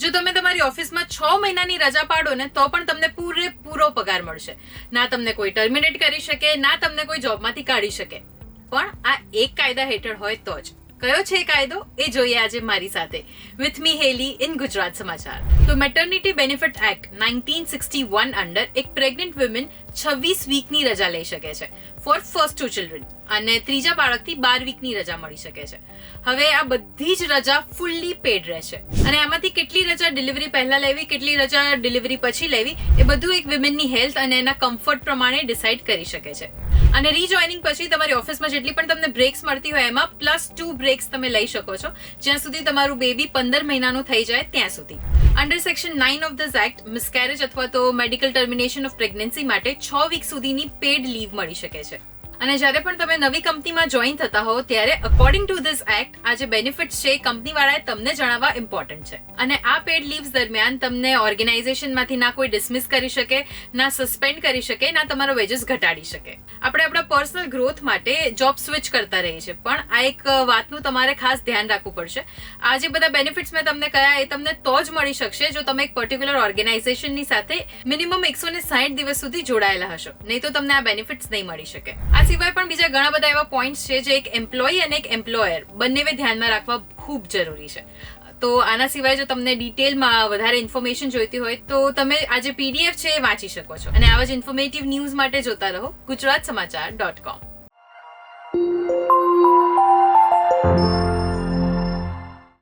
જો તમે તમારી ઓફિસમાં 6 મહિનાની રજા પાડો ને તો પણ તમને પૂરો પગાર મળશે. ના તમને કોઈ ટર્મિનેટ કરી શકે, ના તમને કોઈ જોબમાંથી કાઢી શકે. પણ આ એક કાયદા હેઠળ હોય તો જ. કયો છે કાયદો એ જોઈએ આજે મારી સાથે. With me Heli in Gujarat Samachar. તો મેટર્નિટી બેનિફિટ એક્ટ 1961 અંડર એક પ્રેગ્નન્ટ વુમન 26 વીકની રજા લઈ શકે છે ફોર ફર્સ્ટ 2 ચિલ્ડ્રન, અને ત્રીજા બાળકથી 12 વીકની રજા મળી શકે છે. હવે આ બધી જ રજા ફુલ્લી પેડ રહેશે, અને આમાંથી કેટલી રજા ડિલિવરી પહેલા લેવી, કેટલી રજા ડિલિવરી પછી લેવી, એ બધું એક વિમેનની હેલ્થ અને એના કમ્ફર્ટ પ્રમાણે ડિસાઇડ કરી શકે છે. અને રીજોઇનિંગ પછી તમારી ઓફિસમાં જેટલી પણ તમને બ્રેક્સ મળતી હોય એમાં +2 બ્રેક્સ તમે લઈ શકો છો, જ્યાં સુધી તમારું બેબી 15 મહિનાનું થઈ જાય ત્યાં સુધી. Under section 9 of this act miscarriage અથવા તો મેડિકલ ટર્મિનેશન ઓફ પ્રેગ્નન્સી માટે 6 વીક સુધીની પેડ લીવ મળી શકે છે. અને જ્યારે પણ તમે નવી કંપનીમાં જોઈન થતા હો ત્યારે અકોર્ડિંગ ટુ ધીસ એક્ટ આ જે બેનિફિટ્સ છે કંપનીવાળાએ તમને જણાવવા ઇમ્પોર્ટન્ટ છે. અને આ પેડ લીવ્સ દરમિયાન તમને ઓર્ગેનાઇઝેશનમાંથી ના કોઈ ડિસમિસ કરી શકે, ના સસ્પેન્ડ કરી શકે, ના તમારો વેજીસ ઘટાડી શકે. આપણે આપણા પર્સનલ ગ્રોથ માટે જોબ સ્વિચ કરતા રહીએ છીએ, પણ આ એક વાતનું તમારે ખાસ ધ્યાન રાખવું પડશે. આ જે બધા બેનિફિટ્સ મેં તમને કહ્યા એ તમને તો જ મળી શકશે જો તમે એક પર્ટિક્યુલર ઓર્ગેનાઇઝેશનની સાથે મિનિમમ 160 દિવસ સુધી જોડાયેલા હશો, નહીં તો તમને આ બેનિફિટ્સ નહીં મળી શકે. આ સિવાય પણ બીજા ઘણા બધા એવા પોઈન્ટ્સ છે જે એક એમ્પ્લોયી અને એક એમ્પ્લોયર બંનેને ધ્યાનમાં રાખવા ખૂબ જરૂરી છે. તો આના સિવાય જો તમને ડિટેલમાં વધારે ઇન્ફોર્મેશન જોઈતી હોય તો તમે આ જે PDF છે એ વાંચી શકો છો. અને આવા જ ઇન્ફોર્મેટિવ ન્યૂઝ માટે જોતા રહો gujaratsamachar.com.